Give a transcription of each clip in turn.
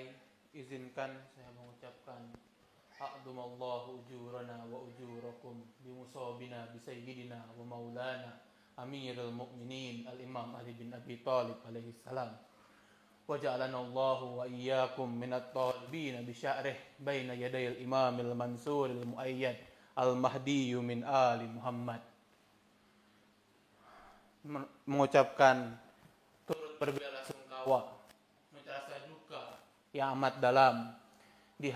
dimulai, izinkan saya mengucapkan a'dumallahu ujurana wa ujurakum bimusabina bisayyidina wa maulana Amirul Mukminin Al-Imam Ali bin Abi Thalib alaihi salam. Wa ja'alana Allahu wa iyyakum minat talibin bi sya'rih baina yadayil imamil mansuril muayyad al-mahdi min ali Muhammad. Mengucapkan turut berbelasungkawa, merasa duka yang amat dalam di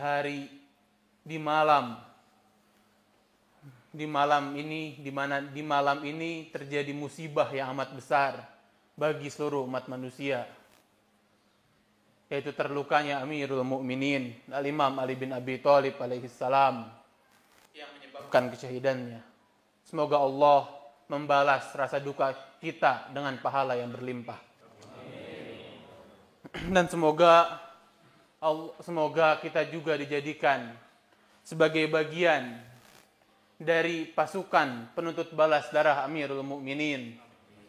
malam ini, di mana di malam ini terjadi musibah yang amat besar bagi seluruh umat manusia, yaitu terlukanya Amirul Mukminin Al-Imam Ali bin Abi Thalib alaihi salam yang menyebabkan kesyahidannya. Semoga Allah membalas rasa duka kita dengan pahala yang berlimpah. Dan semoga kita juga dijadikan sebagai bagian dari pasukan penuntut balas darah Amirul Mukminin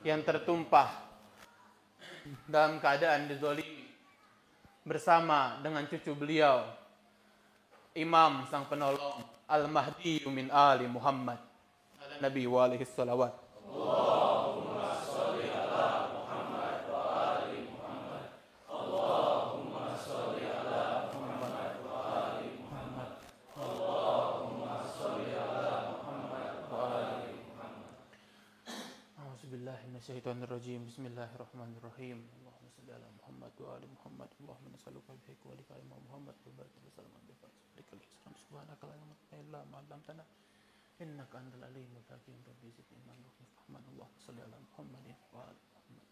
yang tertumpah dalam keadaan dizalimi bersama dengan cucu beliau, Imam sang penolong Al-Mahdi min Ali Muhammad ala Nabi wa alaihi salawat. Allahumma sholli ala Muhammad wa ali Muhammad. Allahumma sholli ala Muhammad wa ali Muhammad. Allahumma sholli ala Muhammad wa ali Muhammad. A'udzubillahi minasyaitonir rajim. Bismillahirrahmanirrahim. Allahumma sholli ala Muhammad wa ali Muhammad. Allahumma nas'aluka bi haqqi kalimah Muhammad wa barik wa sallam bi fadlikal ihsan subhanaka la ilaha illa anta 'allamtana innaka antal alimul hakim. Rabbi zidni ilman wa fahman. Allahumma shalli ala Muhammadin wa ali Muhammad.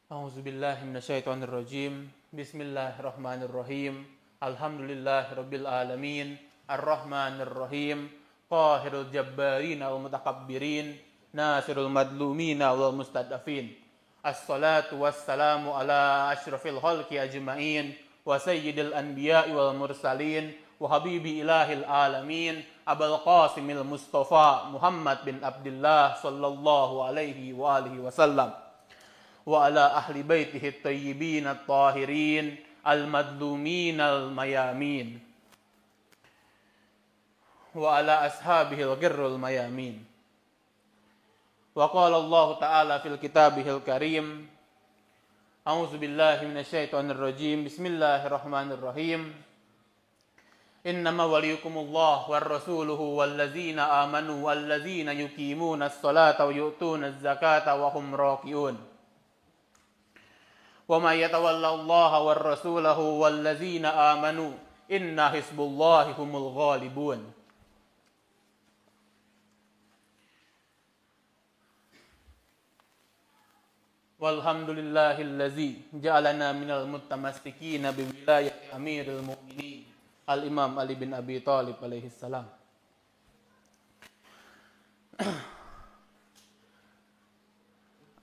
A'udzu billahi minasyaitonir rajim. Bismillahirrahmanirrahim. Alhamdulillahirabbil alamin. Arrahmanir rahim. Qahirul jabbarin wal mutakabbirin. Nasirul madlumin wal mustadafin. Assalatu wassalamu ala asyrafil khalqi ajma'in wa sayyidil anbiya'i wal mursalin wa habibi ilahil alamin Abul Qasimil Mustafa Muhammad bin Abdullah sallallahu alaihi wa alihi wasallam wa ala ahli baitihi at-tayyibin at-tahirin al-madlumin al-mayamin wa ala ashabihi al-ghirrul mayamin. Wa qala Allah ta'ala fil kitabihil karim. A'udzu billahi minasyaitonir rajim. Bismillahirrahmanirrahim. Innama waliyukumullah war rasuluhu wallazina amanu wallazina yuqimunas salata wa yu'tunaz zakata wa hum raqiun. Wa may yatawallallaha war rasulahu wallazina amanu inna hizbullahi humul ghalibun. Walhamdulillahillazi ja'alana minal muttamassikina bi wilayati Amirul Mukminin Al-Imam Ali bin Abi Thalib alaihi salam.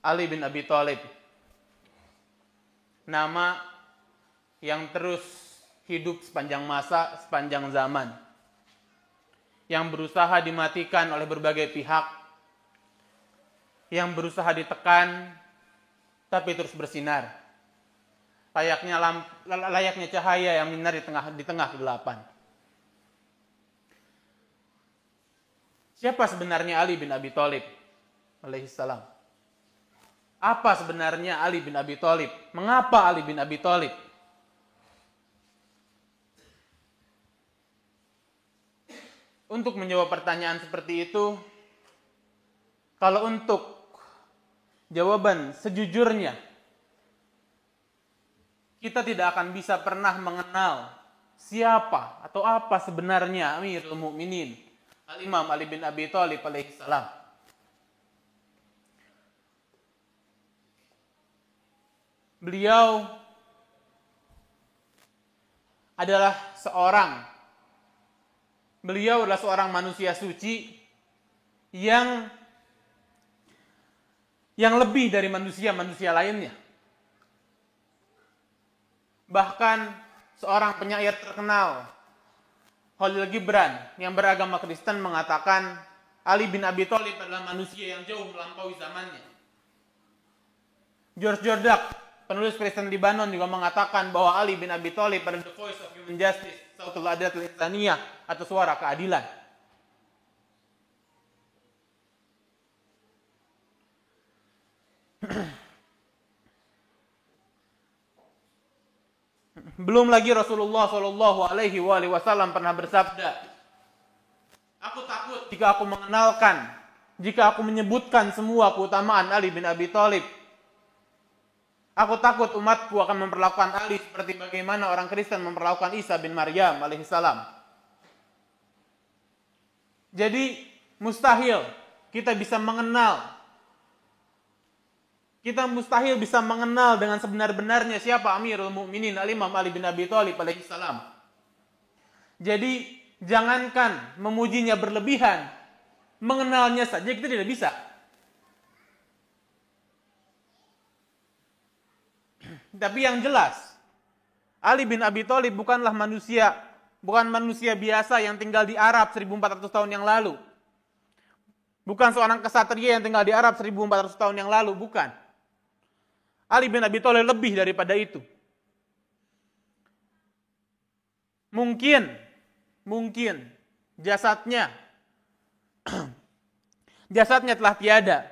Ali bin Abi Thalib, nama yang terus hidup sepanjang masa, sepanjang zaman, yang berusaha dimatikan oleh berbagai pihak, yang berusaha ditekan tapi terus bersinar, layaknya cahaya yang menyinari di tengah kegelapan. Siapa sebenarnya Ali bin Abi Thalib alaihi salam? Apa sebenarnya Ali bin Abi Thalib? Mengapa Ali bin Abi Thalib? Untuk menjawab pertanyaan seperti itu, kalau untuk jawaban sejujurnya, kita tidak akan bisa pernah mengenal siapa atau apa sebenarnya Amirul Mukminin Al-Imam Ali bin Abi Thalib alaihi salam. Beliau adalah seorang manusia suci yang lebih dari manusia-manusia lainnya. Bahkan seorang penyair terkenal, Khalil Gibran, yang beragama Kristen, mengatakan Ali bin Abi Thalib adalah manusia yang jauh melampaui zamannya. George Jordak, Penulis Kristen Libanon juga mengatakan bahwa Ali bin Abi Thalib adalah the voice of human justice, sautul adatul insaniyah, atau suara keadilan. Belum lagi Rasulullah Shallallahu Alaihi Wasallam pernah bersabda, aku takut jika aku menyebutkan semua keutamaan Ali bin Abi Thalib. Aku takut umatku akan memperlakukan Ali seperti bagaimana orang Kristen memperlakukan Isa bin Maryam alaihissalam. Jadi mustahil kita mustahil bisa mengenal dengan sebenar-benarnya siapa Amirul Mukminin Al-Imam Ali bin Abi Thalib alaihissalam. Jadi jangankan memujinya berlebihan, mengenalnya saja kita tidak bisa. Tapi yang jelas, Ali bin Abi Thalib bukan manusia biasa yang tinggal di Arab 1400 tahun yang lalu. Bukan seorang kesatria yang tinggal di Arab 1400 tahun yang lalu, bukan. Ali bin Abi Thalib lebih daripada itu. Mungkin jasadnya telah tiada.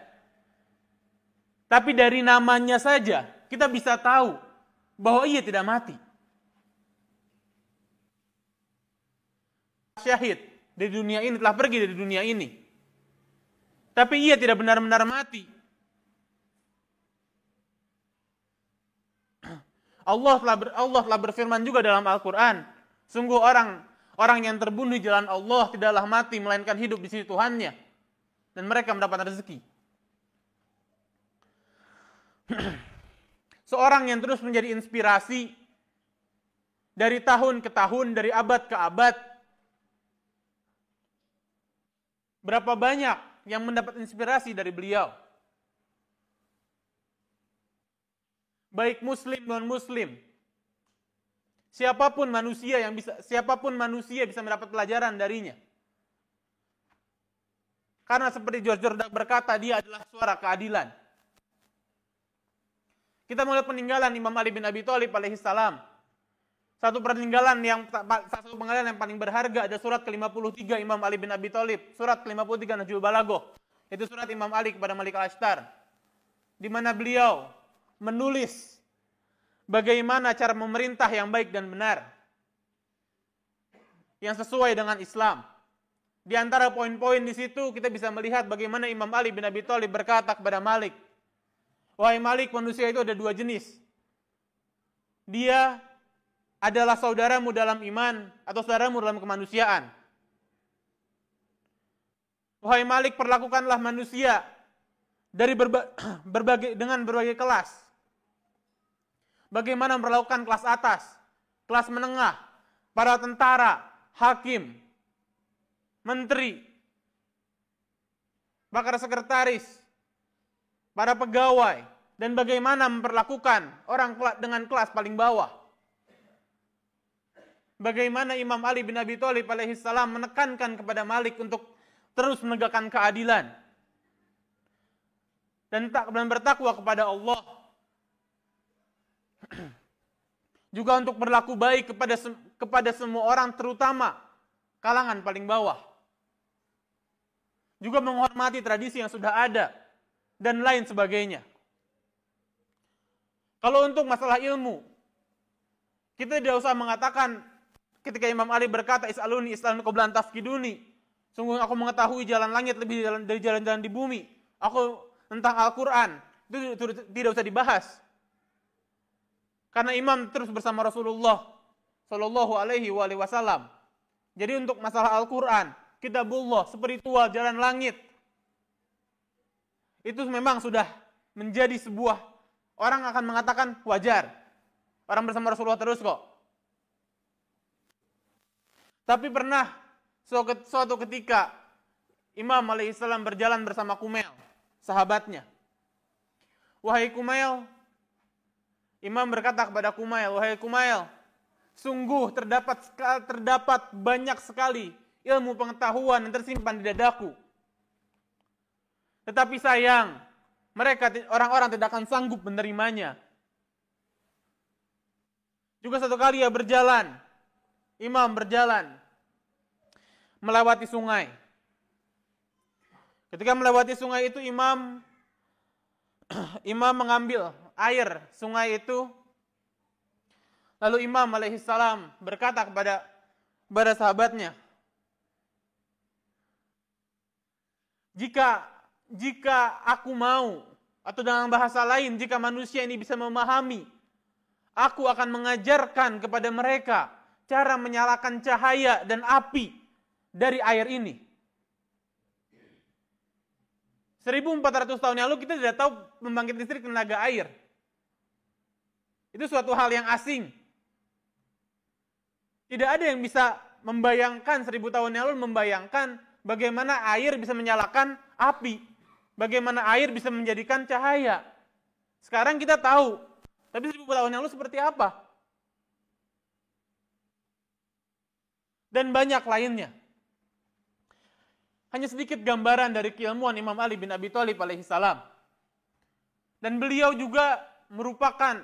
Tapi dari namanya saja kita bisa tahu bahwa ia tidak mati. Syahid di dunia ini, telah pergi dari dunia ini. Tapi ia tidak benar-benar mati. Allah telah berfirman juga dalam Al-Quran, sungguh orang yang terbunuh di jalan Allah tidaklah mati melainkan hidup di sisi Tuhannya, dan mereka mendapat rezeki. Seorang yang terus menjadi inspirasi dari tahun ke tahun, dari abad ke abad. Berapa banyak yang mendapat inspirasi dari beliau? Baik muslim non muslim. Siapapun manusia bisa mendapat pelajaran darinya. Karena seperti George Jordan berkata, dia adalah suara keadilan. Kita melihat peninggalan Imam Ali bin Abi Thalib alaihissalam. Satu peninggalan yang paling berharga ada surat ke-53 Imam Ali bin Abi Thalib, surat ke-53 Nahjul Balaghah. Itu surat Imam Ali kepada Malik Al-Ashtar, di mana beliau menulis bagaimana cara memerintah yang baik dan benar, yang sesuai dengan Islam. Di antara poin-poin di situ kita bisa melihat bagaimana Imam Ali bin Abi Thalib berkata kepada Malik, wahai Malik, manusia itu ada dua jenis. Dia adalah saudaramu dalam iman atau saudaramu dalam kemanusiaan. Wahai Malik, perlakukanlah manusia dengan berbagai kelas. Bagaimana memperlakukan kelas atas, kelas menengah, para tentara, hakim, menteri, bakal sekretaris, para pegawai, dan bagaimana memperlakukan orang dengan kelas paling bawah. Bagaimana Imam Ali bin Abi Thalib alaihissalam menekankan kepada Malik untuk terus menegakkan keadilan dan bertakwa kepada Allah. Juga untuk berlaku baik kepada semua orang, terutama kalangan paling bawah. Juga menghormati tradisi yang sudah ada dan lain sebagainya. Kalau untuk masalah ilmu, kita tidak usah mengatakan ketika Imam Ali berkata, Is'aluni is'aluni qabla an tafkiduni. Sungguh aku mengetahui jalan langit lebih dari jalan-jalan di bumi. Aku tentang Al-Quran, itu tidak usah dibahas. Karena imam terus bersama Rasulullah Shallallahu Alaihi Wasallam. Jadi untuk masalah Al-Quran, kitabullah, spiritual, jalan langit, itu memang sudah menjadi sebuah, orang akan mengatakan wajar. Orang bersama Rasulullah terus kok. Tapi pernah suatu ketika Imam alaihissalam berjalan bersama Kumail, sahabatnya. Wahai Kumail, Imam berkata kepada Kumail, wahai Kumail, sungguh terdapat banyak sekali ilmu pengetahuan yang tersimpan di dadaku. Tetapi sayang, orang-orang tidak akan sanggup menerimanya. Juga satu kali ia berjalan, imam berjalan melewati sungai. Ketika melewati sungai itu imam mengambil air sungai itu. Lalu Imam alaihissalam berkata kepada sahabatnya, jika aku mau, atau dengan bahasa lain, jika manusia ini bisa memahami, aku akan mengajarkan kepada mereka cara menyalakan cahaya dan api dari air ini. 1400 tahun yang lalu kita tidak tahu membangkit listrik tenaga air. Itu suatu hal yang asing. Tidak ada yang bisa membayangkan 1000 tahun yang lalu membayangkan bagaimana air bisa menyalakan api. Bagaimana air bisa menjadikan cahaya. Sekarang kita tahu. Tapi 1000 tahun yang lalu seperti apa? Dan banyak lainnya. Hanya sedikit gambaran dari keilmuan Imam Ali bin Abi Thalib alaihissalam. Dan beliau juga merupakan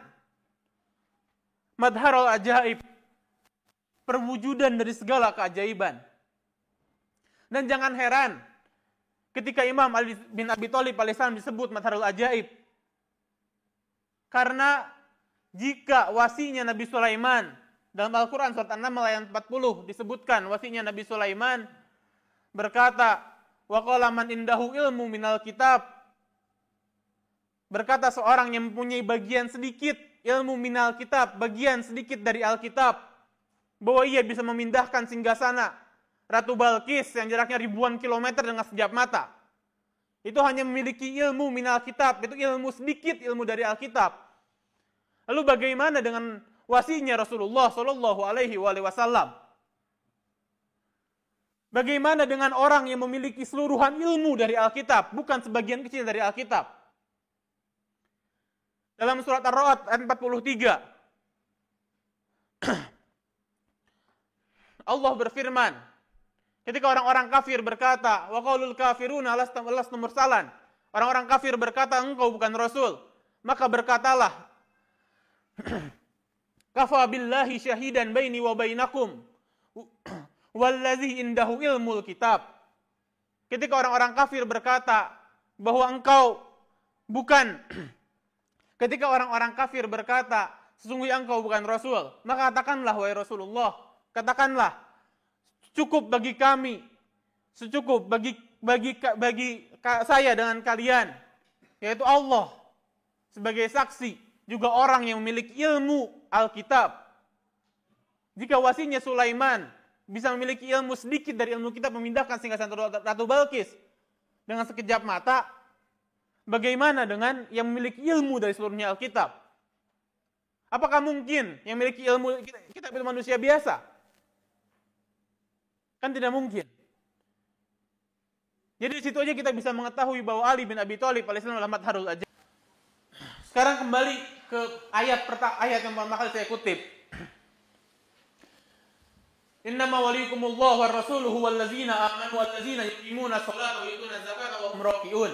madharul ajaib, perwujudan dari segala keajaiban. Dan jangan heran ketika Imam Ali bin Abi Thalib alaihissalam disebut madharul ajaib. Karena jika wasinya Nabi Sulaiman dalam Al-Quran surat An-Naml ayat 40 disebutkan wasinya Nabi Sulaiman berkata, wa qala man indahu ilmu minal kitab. Berkata seorang yang mempunyai bagian sedikit ilmu minal kitab, bagian sedikit dari Alkitab, bahwa ia bisa memindahkan singgasana Ratu Balkis yang jaraknya ribuan kilometer dengan sekejap mata. Itu hanya memiliki ilmu minal kitab, itu ilmu sedikit, ilmu dari Alkitab. Lalu bagaimana dengan wasinya Rasulullah Shallallahu Alaihi Wasallam? Bagaimana dengan orang yang memiliki seluruhan ilmu dari Alkitab, bukan sebagian kecil dari Alkitab? Dalam surat Ar-Ra'd ayat 43, Allah berfirman, ketika orang-orang kafir berkata, wa qaulul kafiruna lastum mursalan. Orang-orang kafir berkata, engkau bukan rasul. Maka berkatalah, kafa billahi syahidan baini wa bainakum wallazi indahu ilmul kitab. Ketika orang-orang kafir berkata bahwa engkau bukan, ketika orang-orang kafir berkata sesungguhnya engkau bukan rasul, maka katakanlah wahai Rasulullah, katakanlah cukup bagi kami, secukup bagi saya dengan kalian, yaitu Allah sebagai saksi, juga orang yang memiliki ilmu Alkitab. Jika wasinya Sulaiman bisa memiliki ilmu sedikit dari ilmu kitab memindahkan singgasana Ratu Balkis dengan sekejap mata, bagaimana dengan yang memiliki ilmu dari seluruhnya Alkitab? Apakah mungkin yang memiliki ilmu kitab itu manusia biasa? Kan tidak mungkin. Jadi di situ aja kita bisa mengetahui bahwa Ali bin Abi Thalib alaihissalam adalah madharul ajaib. Sekarang kembali ke ayat yang pertama kali saya kutip. Innama waliyukumullah wa rasuluhu wallazina amanu wallazina yuqimuna sholata wa yutuna zakata wa hum raki'un.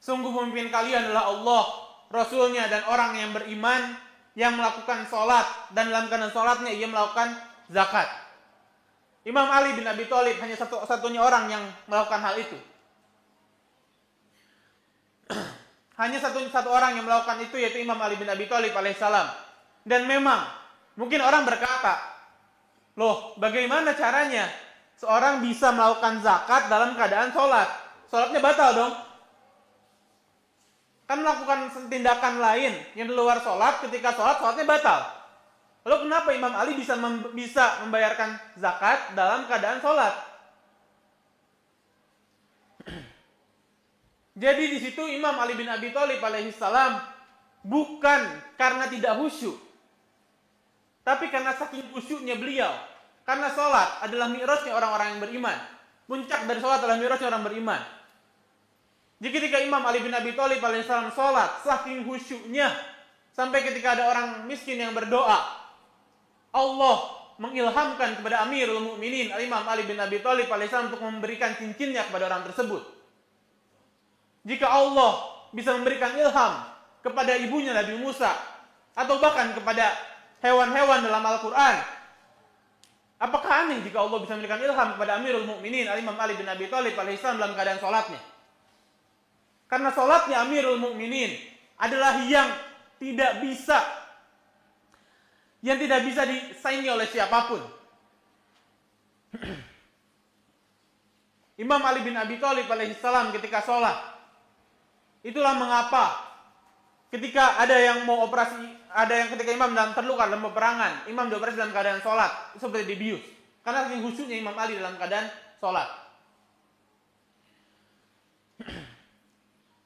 Sungguh pemimpin kalian adalah Allah, Rasulnya dan orang yang beriman yang melakukan sholat dan dalam keadaan sholatnya ia melakukan zakat. Imam Ali bin Abi Thalib hanya satu-satunya orang yang melakukan hal itu. Hanya satu orang yang melakukan itu, yaitu Imam Ali bin Abi Thalib alaihissalam. Dan memang mungkin orang berkata, loh bagaimana caranya seorang bisa melakukan zakat dalam keadaan sholat? Sholatnya batal dong. Kan melakukan tindakan lain yang di luar sholat, ketika sholatnya batal. Lalu kenapa Imam Ali bisa membayarkan zakat dalam keadaan sholat? Jadi di situ Imam Ali bin Abi Thalib alaihissalam bukan karena tidak khusyuk, tapi karena saking khusyuknya beliau. Karena sholat adalah mi'rajnya orang-orang yang beriman. Puncak dari sholat adalah mi'rajnya orang beriman. Jadi ketika Imam Ali bin Abi Thalib alaihissalam sholat, saking khusyuknya, sampai ketika ada orang miskin yang berdoa, Allah mengilhamkan kepada Amirul Mukminin Imam Ali bin Abi Thalib alaihissalam untuk memberikan cincinnya kepada orang tersebut. Jika Allah bisa memberikan ilham kepada ibunya Nabi Musa, atau bahkan kepada hewan-hewan dalam Al-Quran. Apakah aneh jika Allah bisa memberikan ilham kepada Amirul Mukminin Imam Ali bin Abi Thalib alaihissalam dalam keadaan sholatnya? Karena sholatnya Amirul Mukminin adalah yang tidak bisa disaingi oleh siapapun. Imam Ali bin Abi Thalib alaihissalam ketika sholat, itulah mengapa ketika ada yang mau operasi, ketika imam terluka dalam peperangan, imam dioperasi dalam keadaan sholat, seperti dibius. Karena saking khusyuknya Imam Ali dalam keadaan sholat.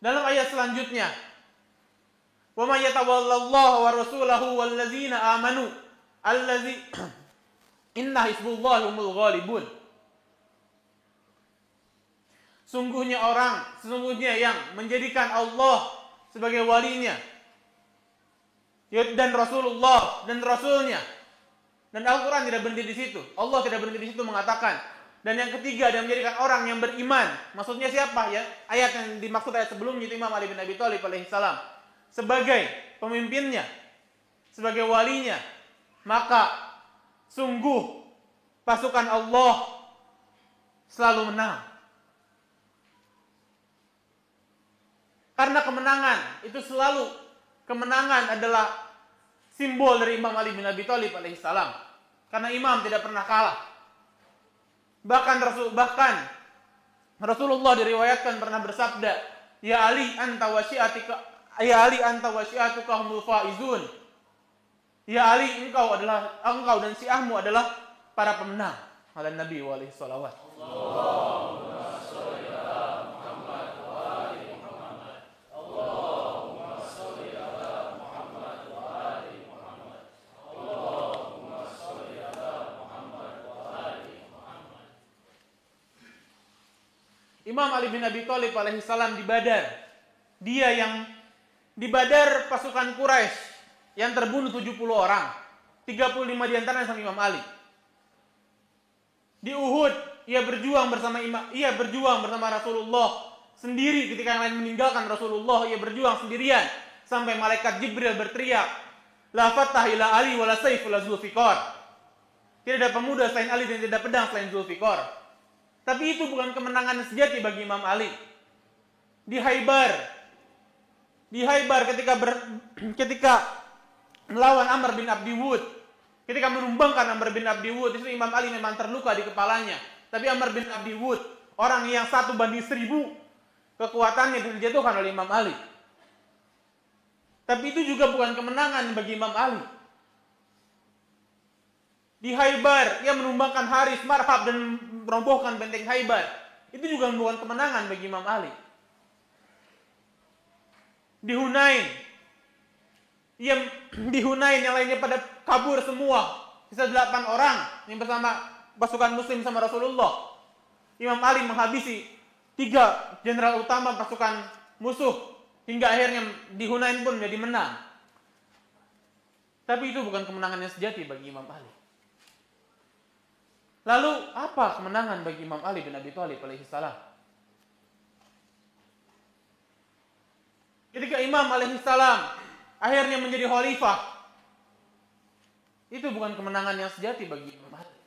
Dalam ayat selanjutnya, wa may yatawallallahu wa rasulahu wallazina amanu allazi inna hizbullahi humul ghalibun. Sesungguhnya yang menjadikan Allah sebagai walinya dan Rasulullah dan Rasulnya, dan Al-Quran tidak berhenti di situ. Allah tidak berhenti di situ mengatakan, dan yang ketiga dia menjadikan orang yang beriman. Maksudnya siapa ya? Ayat yang dimaksud ayat sebelumnya itu Imam Ali bin Abi Thalib alaihissalam sebagai pemimpinnya, sebagai walinya. Maka sungguh pasukan Allah selalu menang. Karena kemenangan adalah simbol dari Imam Ali bin Abi Thalib alaihissalam. Karena imam tidak pernah kalah. Bahkan Rasulullah diriwayatkan pernah bersabda, Ya Ali anta wa syi'atuka humul faizun. Ya Ali, engkau dan syiahmu adalah para pemenang. Ala Nabi wa alaihi salawat. Imam Ali bin Abi Thalib alaihissalam di Badar. Dia yang di Badar pasukan Quraisy yang terbunuh 70 orang. 35 diantaranya sama Imam Ali. Di Uhud ia berjuang bersama Rasulullah sendiri. Ketika yang lain meninggalkan Rasulullah, ia berjuang sendirian sampai malaikat Jibril berteriak, La fattah ila Ali wala sayf wala Zulfikar. Tidak ada pemuda selain Ali dan tidak ada pedang selain Zulfikar. Tapi itu bukan kemenangan sejati bagi Imam Ali. Di Khaibar ketika melawan Amr bin Abdi Wud, ketika menumbangkan Amr bin Abdi Wud, itu Imam Ali memang terluka di kepalanya. Tapi Amr bin Abdi Wud, orang yang 1 banding 1000 kekuatannya, dijatuhkan oleh Imam Ali. Tapi itu juga bukan kemenangan bagi Imam Ali. Di Khaibar, ia menumbangkan Haris Marhab dan merobohkan benteng Khaibar. Itu juga bukan kemenangan bagi Imam Ali. Di Hunain yang lainnya pada kabur semua. Sisa 8 orang yang bersama pasukan muslim sama Rasulullah. Imam Ali menghabisi 3 jenderal utama pasukan musuh. Hingga akhirnya di Hunain pun menjadi menang. Tapi itu bukan kemenangan yang sejati bagi Imam Ali. Lalu apa kemenangan bagi Imam Ali bin Abi Thalib alaihissalam? Ketika Imam alaihissalam akhirnya menjadi khalifah, itu bukan kemenangan yang sejati bagi Imam Ali.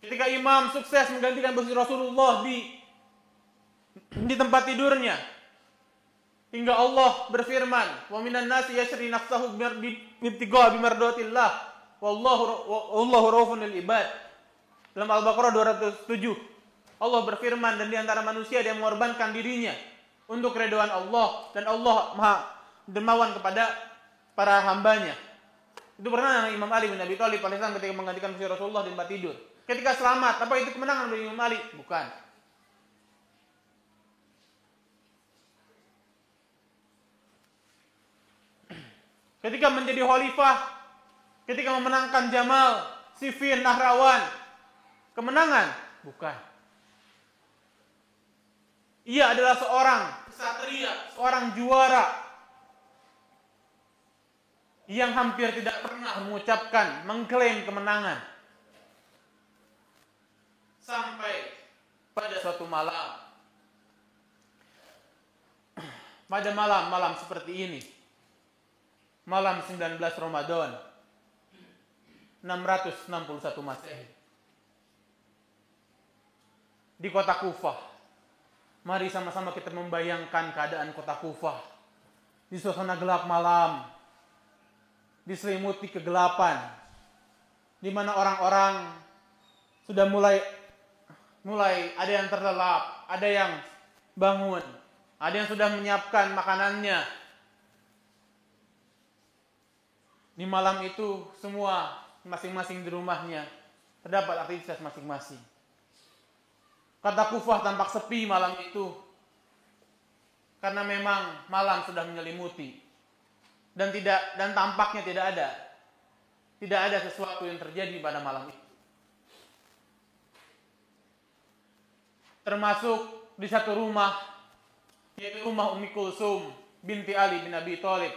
Ketika Imam sukses menggantikan posisi Rasulullah di tempat tidurnya, hingga Allah berfirman, wa minan nasi yashri nafsahu bibtigha bimardatillah. Wallahu raufun lil ibad. Dalam Al-Baqarah 207, Allah berfirman, dan di antara manusia dia mengorbankan dirinya untuk keridhaan Allah, dan Allah Maha dermawan kepada para hambanya. Itu pernah Imam Ali bin Abi Thalib alaihissalam ketika menggantikan posisi Rasulullah di tempat tidur. Ketika selamat, apa itu kemenangan bagi Imam Ali? Bukan. Ketika menjadi khalifah, ketika memenangkan Jamal, Siffin, Nahrawan, kemenangan? Bukan. Ia adalah seorang ksatria, seorang juara yang hampir tidak pernah mengucapkan, mengklaim kemenangan. Sampai pada suatu malam, pada malam-malam seperti ini, malam 19 Ramadan 661 Masehi di kota Kufah. Mari sama-sama kita membayangkan keadaan kota Kufah di suasana gelap malam, diselimuti kegelapan, di mana orang-orang sudah mulai ada yang terlelap, ada yang bangun, ada yang sudah menyiapkan makanannya. Di malam itu semua masing-masing di rumahnya terdapat aktivitas masing-masing. Kota Kufah tampak sepi malam itu karena memang malam sudah menyelimuti dan tampaknya tidak ada sesuatu yang terjadi pada malam itu. Termasuk di satu rumah, yaitu rumah Ummi Kulsum binti Ali bin Abi Thalib.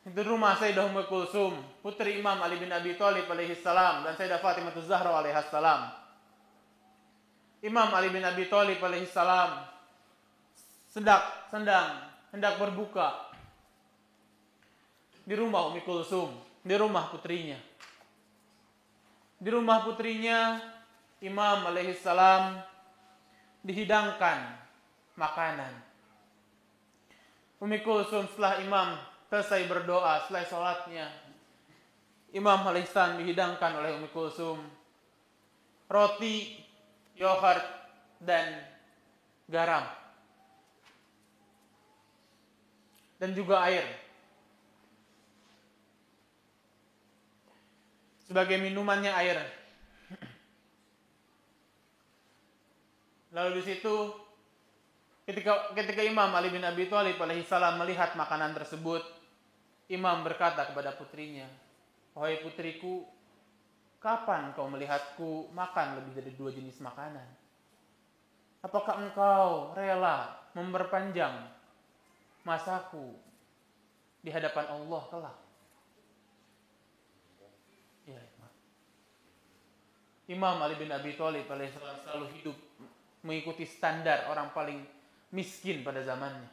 Itu rumah Sayyidah Ummi Kulsum, putri Imam Ali bin Abi Thalib alaihi salam, dan Sayyidah Fatimah Zahra alaihi salam. Imam Ali bin Abi Thalib alaihi salam hendak berbuka di rumah Ummi Kulsum, di rumah putrinya. Di rumah putrinya Imam alaihi salam dihidangkan makanan. Ummi Kulsum setelah Imam selesai berdoa, selesai sholatnya, Imam alaihi salam dihidangkan oleh Ummi Kulsum roti, yogurt, dan garam, dan juga air sebagai minumannya, air. Lalu di situ ketika Imam Ali bin Abi Thalib alaihi salam melihat makanan tersebut, Imam berkata kepada putrinya, "Wahai putriku, kapan kau melihatku makan lebih dari 2 jenis makanan? Apakah engkau rela memperpanjang masaku di hadapan Allah kelak?" Ya, Imam Ali bin Abi Thalib alaihissalam selalu hidup mengikuti standar orang paling miskin pada zamannya.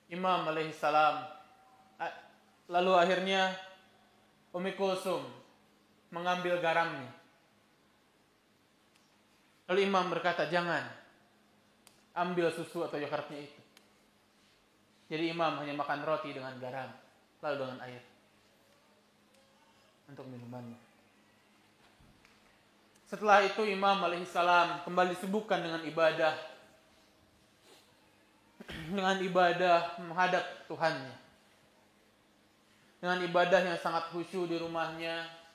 Imam alaihissalam lalu akhirnya Ummi Kulsum mengambil garamnya. Lalu Imam berkata, "Jangan ambil susu atau yogurtnya itu." Jadi Imam hanya makan roti dengan garam, lalu dengan air untuk minumannya. Setelah itu Imam alaihissalam kembali sibukkan dengan ibadah, menghadap Tuhannya, dengan ibadah yang sangat khusyuk di rumahnya.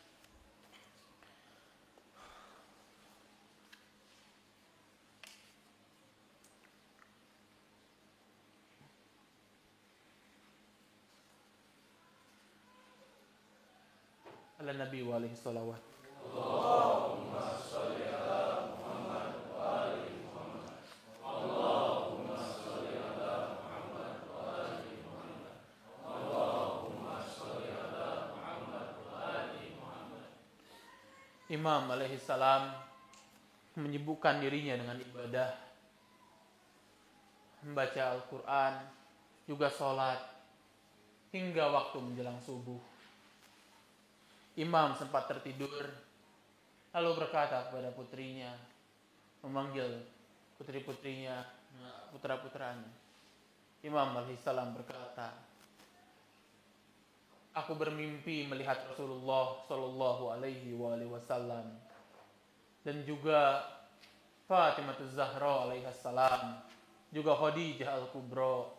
Ala Nabi wa alaihi salawat. Allahumma sholli ala Muhammad wa ali Muhammad. Allahumma sholli ala Muhammad wa ali Muhammad. Allahumma sholli ala Muhammad wa ali Muhammad. Imam alaihi salam menyibukkan dirinya dengan ibadah, membaca Al-Quran, juga sholat, hingga waktu menjelang subuh. Imam sempat tertidur, lalu berkata kepada putrinya, memanggil putri-putrinya, putra-putranya. Imam alaihissalam berkata, "Aku bermimpi melihat Rasulullah Shallallahu Alaihi Wasallam dan juga Fatimah Zahra alaihissalam, juga Khadijah Al-Kubra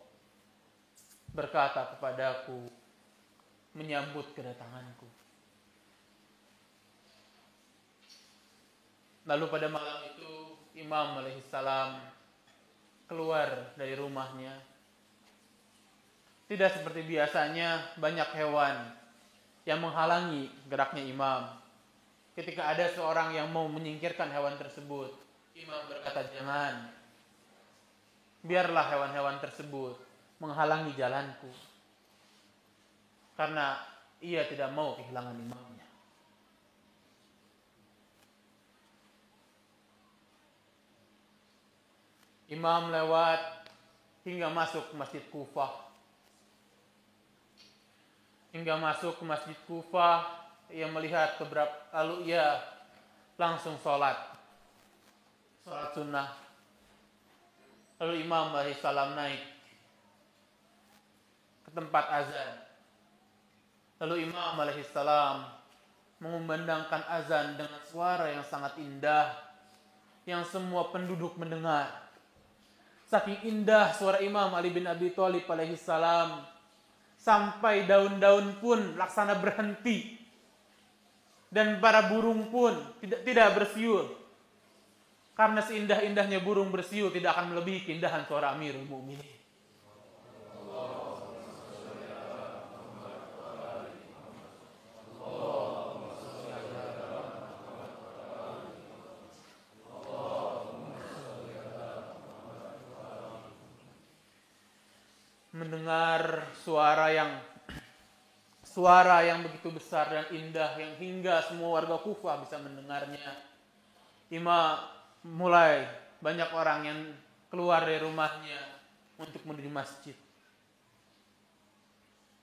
berkata kepadaku, menyambut kedatanganku." Lalu pada malam itu Imam alaihissalam keluar dari rumahnya. Tidak seperti biasanya banyak hewan yang menghalangi geraknya Imam. Ketika ada seorang yang mau menyingkirkan hewan tersebut, Imam berkata, "Jangan. Biarlah hewan-hewan tersebut menghalangi jalanku." Karena ia tidak mau kehilangan imamnya. Imam lewat hingga masuk ke Masjid Kufah. Hingga masuk ke Masjid Kufah, ia melihat beberapa, lalu ia langsung sholat sunnah. Lalu Imam alaihissalam naik ke tempat azan. Lalu Imam alaihissalam mengumandangkan azan dengan suara yang sangat indah, yang semua penduduk mendengar. Saking indah suara Imam Ali bin Abi Thalib alaihissalam, sampai daun-daun pun laksana berhenti, dan para burung pun tidak bersiul. Karena seindah-indahnya burung bersiul tidak akan melebihi keindahan suara Amirul Mukminin. Mendengar suara yang begitu besar dan indah, yang hingga semua warga Kufah bisa mendengarnya, Imam mulai banyak orang yang keluar dari rumahnya untuk menuju masjid.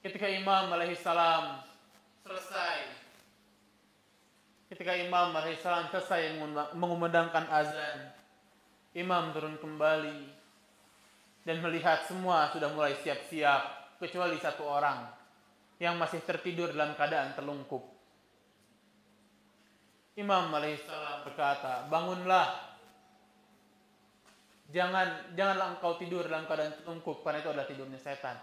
Ketika Imam alaihissalam selesai mengumandangkan azan, Imam turun kembali dan melihat semua sudah mulai siap-siap, kecuali satu orang yang masih tertidur dalam keadaan terlungkup. Imam alaihissalam berkata, bangunlah. Janganlah engkau tidur dalam keadaan terlungkup, karena itu adalah tidurnya setan.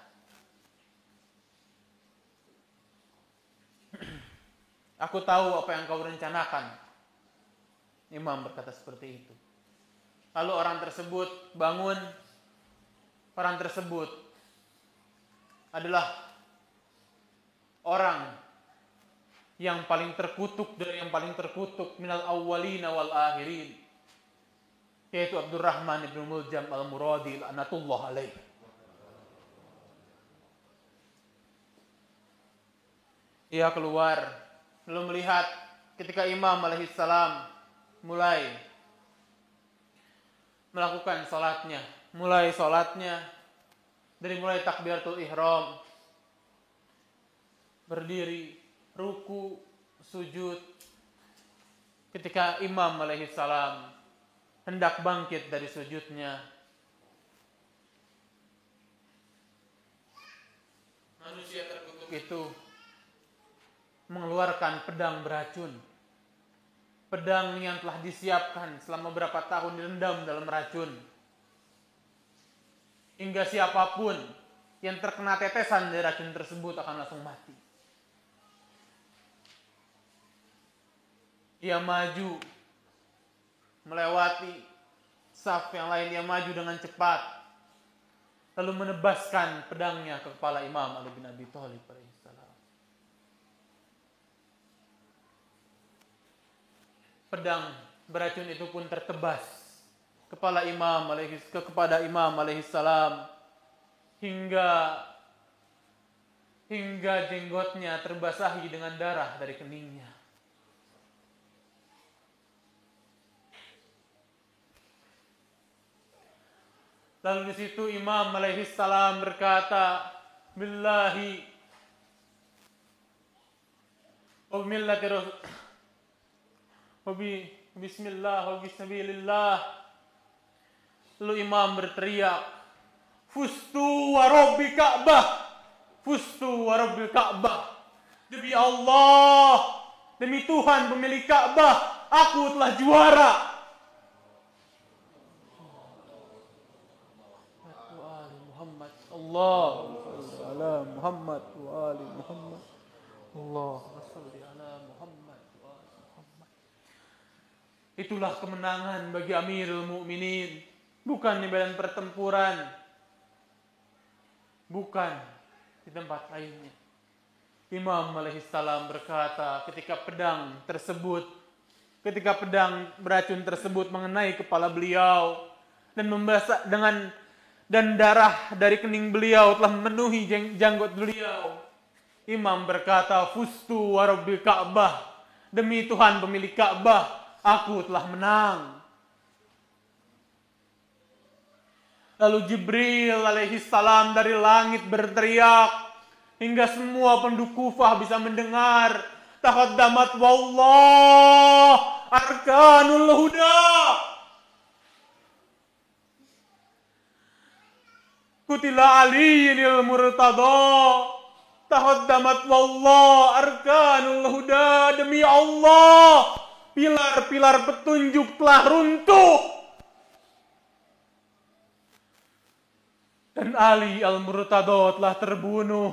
Aku tahu apa yang kau rencanakan. Imam berkata seperti itu. Lalu orang tersebut bangun. Orang tersebut adalah orang yang paling terkutuk dari yang paling terkutuk, minal awwalina wal akhirin, yaitu Abdurrahman ibn Muljam al-Muradi laknatullah alaih. Ia keluar lalu melihat ketika Imam alaihissalam mulai melakukan sholatnya, dari mulai takbiratul ihram, berdiri, ruku, sujud. Ketika Imam alaihissalam hendak bangkit dari sujudnya, manusia terkutuk itu mengeluarkan pedang beracun. Pedang yang telah disiapkan selama berapa tahun direndam dalam racun, hingga siapapun yang terkena tetesan dari racun tersebut akan langsung mati. Ia maju melewati saf yang lain, ia maju dengan cepat, lalu menebaskan pedangnya ke kepala Imam Ali bin Abi Thalib alaihissalam. Pedang beracun itu pun tertebas kepada Imam alaihissalam hingga jenggotnya terbasahi dengan darah dari keningnya. Lalu di situ Imam alaihissalam berkata, billahi wa millati rasul wa bismillah wa bismillillah. Lalu Imam berteriak, fustu wa rabbil Ka'bah, fustu wa rabbil Ka'bah. Demi Allah, demi Tuhan pemilik Ka'bah, aku telah juara. Allahumma shalli ala Muhammad wa ali Muhammad. Allahumma shalli ala Muhammad wa ali Muhammad. Itulah kemenangan bagi Amirul Mukminin, bukan di medan pertempuran, bukan di tempat lainnya. Imam alaihissalam berkata, ketika pedang beracun tersebut mengenai kepala beliau dan membasah dan darah dari kening beliau telah memenuhi janggut beliau, Imam berkata, fustu wa rabbil Ka'bah, demi Tuhan pemilik Ka'bah, aku telah menang. Lalu Jibril alaihi salam dari langit berteriak hingga semua penduduk Kufah bisa mendengar. Taqaddamat wallah arkanul huda. Kutila aliyinil murtada. Taqaddamat wallah arkanul huda. Demi Allah, pilar-pilar petunjuk telah runtuh. Dan Ali al-Murtada telah terbunuh.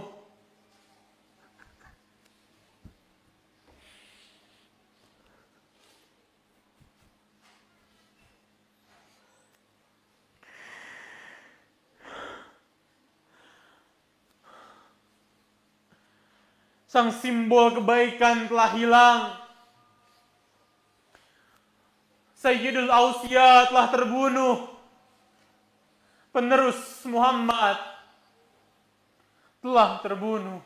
Sang simbol kebaikan telah hilang. Sayyidul Ausya telah terbunuh. Penerus Muhammad telah terbunuh.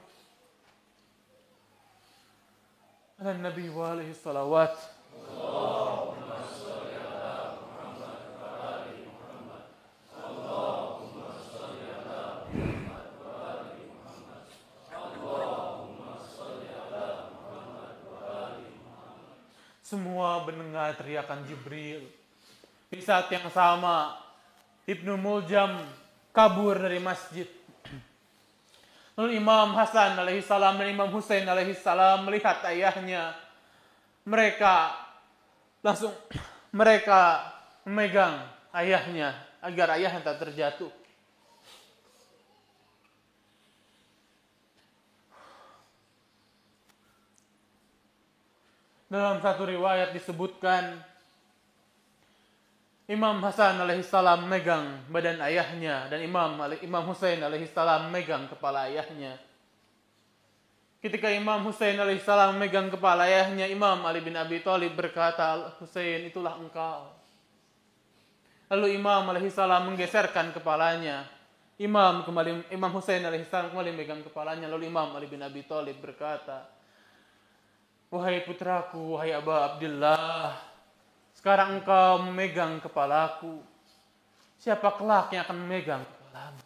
Dan Nabi wa alaihi salawat. Allahumma sholli ala Muhammad wa ali Muhammad. Allahumma sholli ala Muhammad wa ali Muhammad. Allahumma sholli ala Muhammad wa ali Muhammad. Semua mendengar teriakan Jibril. Di saat yang sama, Ibnu Muljam kabur dari masjid. Lalu Imam Hasan alaihi salam dan Imam Husain alaihi salam melihat ayahnya. Mereka memegang ayahnya agar ayahnya tak terjatuh. Dalam satu riwayat disebutkan Imam Hasan alaihissalam megang badan ayahnya dan Imam Husain alaihissalam megang kepala ayahnya. Ketika Imam Husain alaihissalam megang kepala ayahnya, Imam Ali bin Abi Thalib berkata, "Husain, itulah engkau." Lalu Imam alaihissalam menggeserkan kepalanya. Imam Husain alaihissalam kembali megang kepalanya. Lalu Imam Ali bin Abi Thalib berkata, "Wahai putraku, wahai Aba Abdullah, sekarang engkau memegang kepalaku. Siapa kelak yang akan memegang kepalamu?"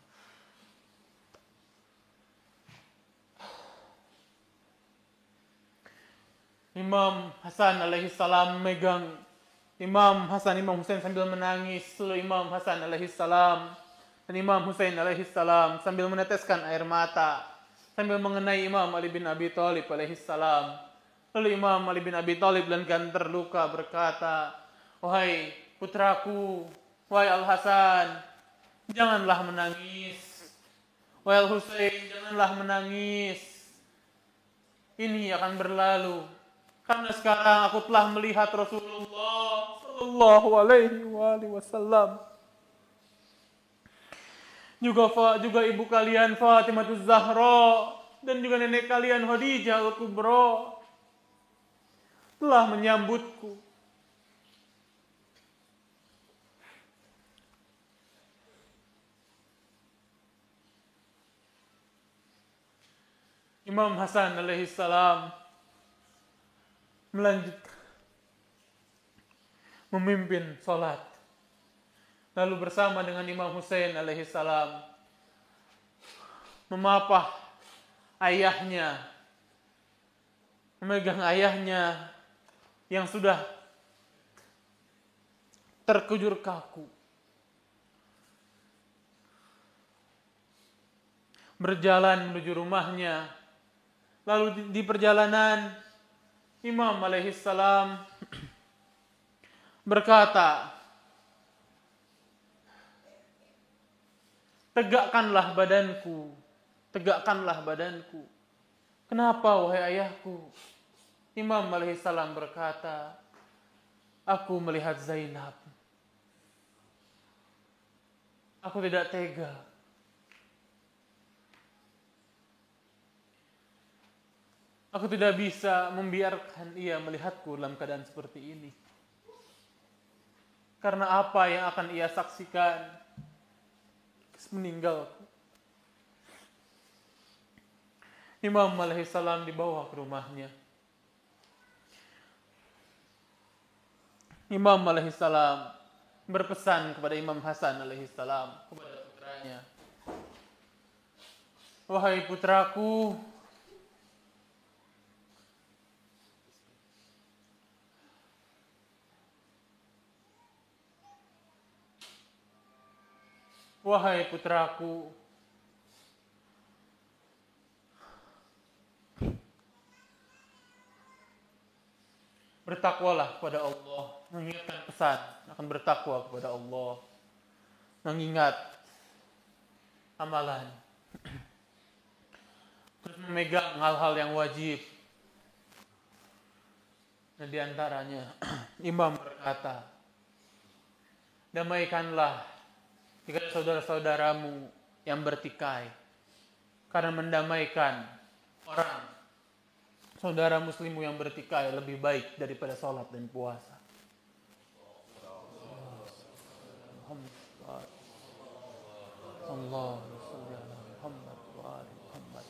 Imam Hasan alaihissalam memegang Imam Husain sambil menangis. Lalu Imam Hasan alaihissalam dan Imam Husain alaihissalam sambil meneteskan air mata sambil mengenai Imam Ali bin Abi Thalib alaihissalam. Lalu Imam Ali bin Abi Thalib dan terluka berkata, "Wahai putraku, wahai Al-Hasan, janganlah menangis. Wahai Al-Husain, janganlah menangis. Ini akan berlalu. Karena sekarang aku telah melihat Rasulullah sallallahu alaihi wasallam. Juga ibu kalian Fatimah Zahra dan juga nenek kalian Khadijah Al-Kubra telah menyambutku. Imam Hasan alaihissalam melanjutkan memimpin sholat. Lalu bersama dengan Imam Husain alaihissalam memapah ayahnya, memegang ayahnya yang sudah terkujur kaku. Berjalan menuju rumahnya. Lalu di perjalanan Imam alaihissalam berkata, tegakkanlah badanku. Kenapa wahai ayahku?" Imam alaihissalam berkata, "Aku melihat Zainab. Aku tidak tega. Aku tidak bisa membiarkan ia melihatku dalam keadaan seperti ini. Karena apa yang akan ia saksikan meninggalku." Imam alaihissalam dibawa ke rumahnya. Imam alaihissalam berpesan kepada Imam Hasan alaihissalam, kepada putranya, wahai putraku, wahai putraku, bertakwalah kepada Allah, mengingatkan pesan akan bertakwa kepada Allah, mengingat amalan, terus memegang hal-hal yang wajib. Dan diantaranya Imam berkata, damaikanlah jika saudara-saudaramu yang bertikai, karena mendamaikan orang saudara muslimu yang bertikai lebih baik daripada salat dan puasa. Allahumma shalli ala Muhammad wa ali Muhammad.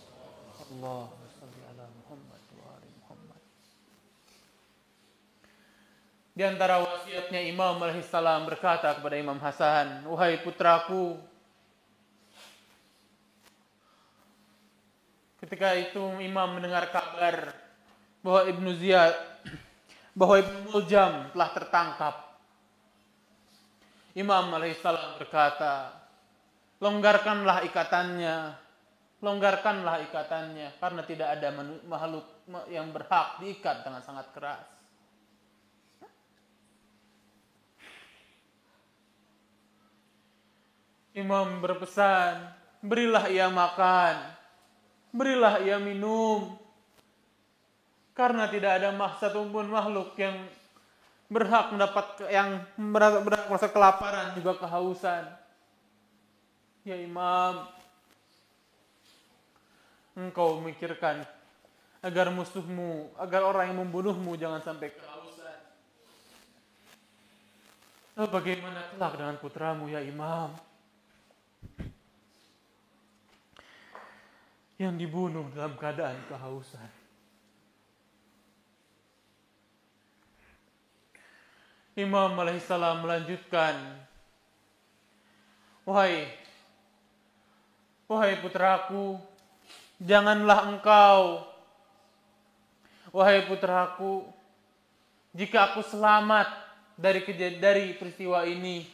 Allahumma shalli ala Muhammad wa ali Muhammad. Di antara wasiatnya Imam alaihissalam berkata kepada Imam Hasan, wahai putraku, ketika itu Imam mendengar kabar bahwa Ibnu Muljam telah tertangkap. Imam alaihissalam berkata, longgarkanlah ikatannya, karena tidak ada makhluk yang berhak diikat dengan sangat keras. Imam berpesan, berilah ia makan, berilah ia minum, karena tidak ada satupun makhluk yang berhak merasa kelaparan juga kehausan. Ya Imam, engkau memikirkan agar musuhmu, agar orang yang membunuhmu jangan sampai kehausan. Bagaimana kelak dengan putramu ya Imam, yang dibunuh dalam keadaan kehausan? Imam alaihissalam melanjutkan, wahai putraku, wahai putraku, jika aku selamat dari peristiwa ini,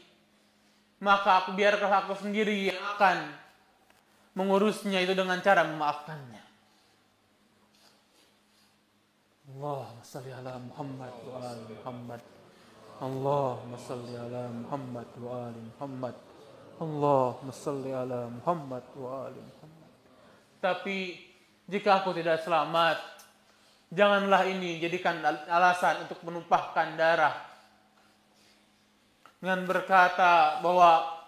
maka biarkanlah aku sendiri yang akan mengurusnya itu dengan cara memaafkannya. Allahumma shalli ala Muhammad wa ali Muhammad. Allahumma shalli ala Muhammad wa ali Muhammad. Allahumma shalli ala Muhammad wa ali Muhammad. Tapi jika aku tidak selamat, janganlah ini jadikan alasan untuk menumpahkan darah dengan berkata bahwa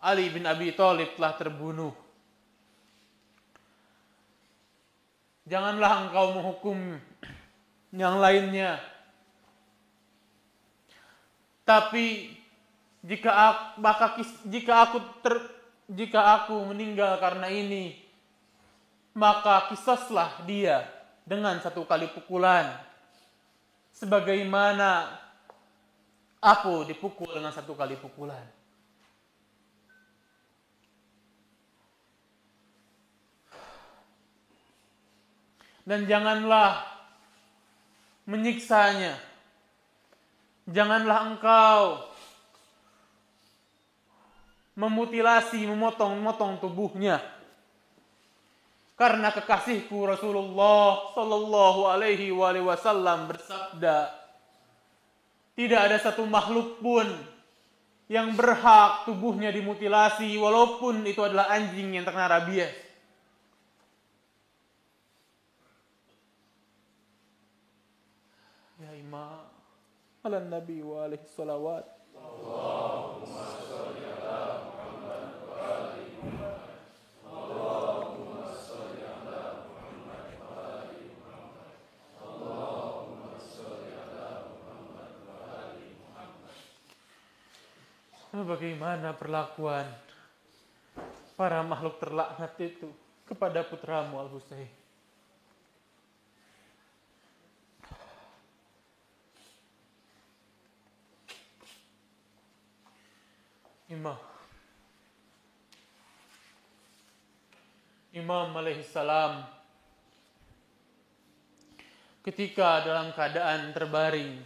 Ali bin Abi Thalib telah terbunuh. Janganlah engkau menghukum yang lainnya. Tapi jika aku meninggal karena ini, maka kisaslah dia dengan 1 kali pukulan, sebagaimana aku dipukul dengan 1 kali pukulan. Dan janganlah menyiksanya. Janganlah engkau memutilasi, memotong tubuhnya. Karena kekasihku Rasulullah sallallahu alaihi wasallam bersabda, tidak ada satu makhluk pun yang berhak tubuhnya dimutilasi, walaupun itu adalah anjing yang terkena rabies. Ya Imam, ala Nabi wa alaihi salawat. Allahumma sholli ala Muhammad wa ali Muhammad. Allahumma sholli ala Muhammad wa ali Muhammad. Allahumma sholli ala Muhammad wa ali Muhammad. Bagaimana perlakuan para makhluk terlaknat itu kepada putramu Al-Husain? Imam Imam alaihissalam ketika dalam keadaan terbaring,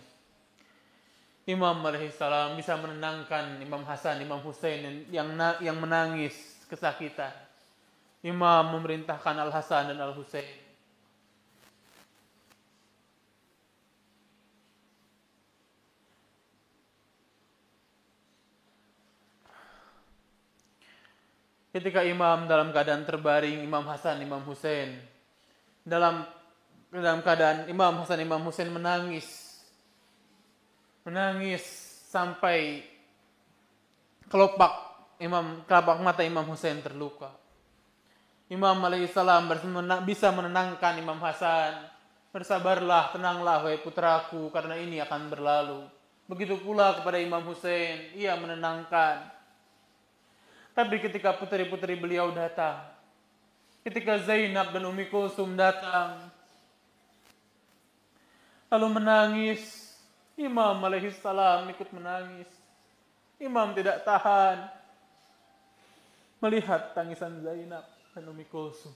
Imam alaihissalam bisa menenangkan Imam Hasan, Imam Husain yang menangis kesakitan. Imam memerintahkan Al Hasan dan Al Husain ketika Imam dalam keadaan terbaring, Imam Hasan, Imam Husain dalam keadaan Imam Hasan, Imam Husain menangis sampai kelopak mata Imam Husain terluka. Imam alaihissalam bisa menenangkan Imam Hasan. Bersabarlah, tenanglah wahai putraku, karena ini akan berlalu. Begitu pula kepada Imam Husain, ia menenangkan. Tapi ketika putri-putri beliau datang, ketika Zainab dan Ummi Kulsum datang, lalu menangis, Imam alaihissalam ikut menangis. Imam tidak tahan melihat tangisan Zainab dan Ummi Kulsum.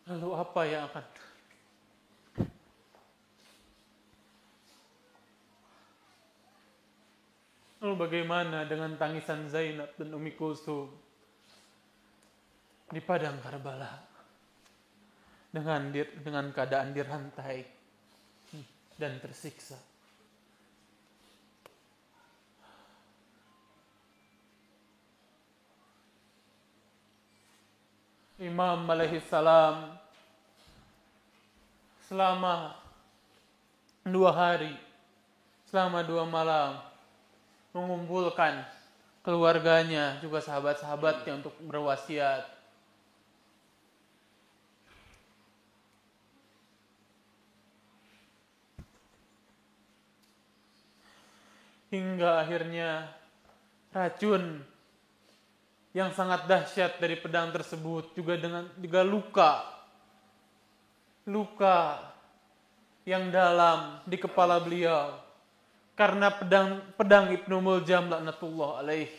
Lalu apa yang akan Lalu bagaimana dengan tangisan Zainab dan Ummi Kulsum di padang Karbala dengan keadaan dirantai dan tersiksa? Imam alaihissalam selama 2 hari, selama 2 malam mengumpulkan keluarganya juga sahabat-sahabatnya untuk berwasiat. Hingga akhirnya racun yang sangat dahsyat dari pedang tersebut juga luka yang dalam di kepala beliau karena pedang Ibnu Muljam laknatullah alaih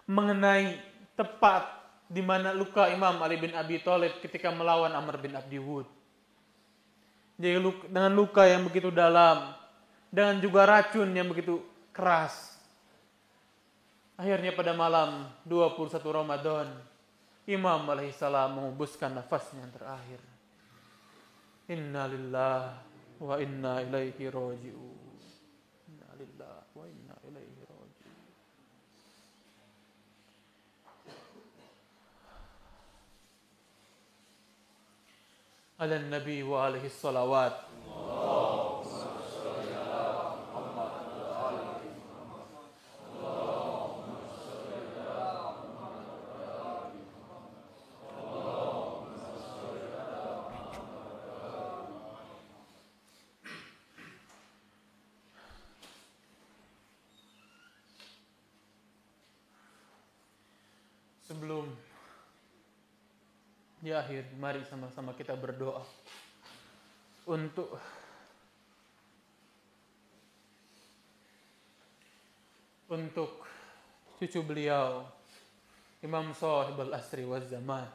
mengenai tepat di mana luka Imam Ali bin Abi Thalib ketika melawan Amr bin Abdi Wud. Jadi dengan luka yang begitu dalam, dengan juga racun yang begitu keras. Akhirnya pada malam 21 Ramadan, Imam alaihissalam mengembuskan nafasnya yang terakhir. Inna lillahi wa inna ilaihi raji'un. Inna lillahi wa inna ilaihi raji'un. Ala nabi wa alaihi salawat. Sebelum di akhir, mari sama-sama kita berdoa untuk cucu beliau, Imam Shahib al-Asri wal Zaman.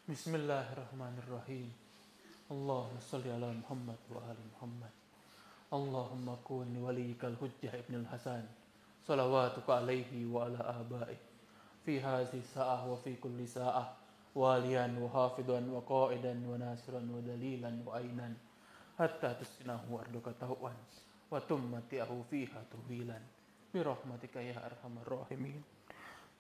Bismillahirrahmanirrahim. Allahumma salli ala Muhammad wa ali Muhammad. Allahumma kun waliyikal hujjah ibn al-Hasan salawatuka alaihi wa ala abaih fi hazi sa'ah wa fi kulli sa'ah waliyan wa hafidan wa qa'idan wa nasiran wa dalilan wa ainan hatta tusinahu arduka tau'an wa tummati'ahu fiha tuwilan birahmatika ya arhamar rahimin.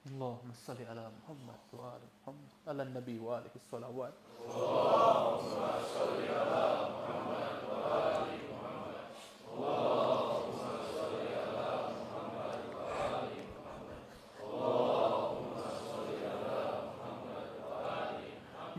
Allahumma salli ala Muhammad wa ali Muhammad ala nabi wa alihi salawat. Allahumma salli ala Muhammad wa ali Muhammad. Allahumma salli ala Muhammad wa ali Muhammad. Allahumma salli ala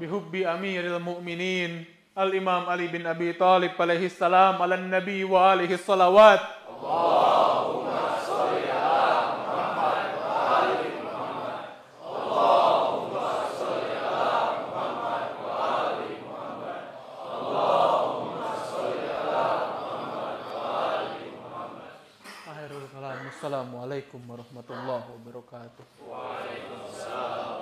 bihubbi amiril mu'minin Al-Imam Ali bin Abi Thalib alaihi salam ala nabi wa alaihi salawat. Allahumma sholli ala Muhammad wa ali Muhammad. Allahumma sholli ala Muhammad wa ali Muhammad. Allahumma sholli ala Muhammad wa ali Muhammad. Akhirul kalam. Assalamualaikum warahmatullahi wabarakatuh. Waalaikumsalam.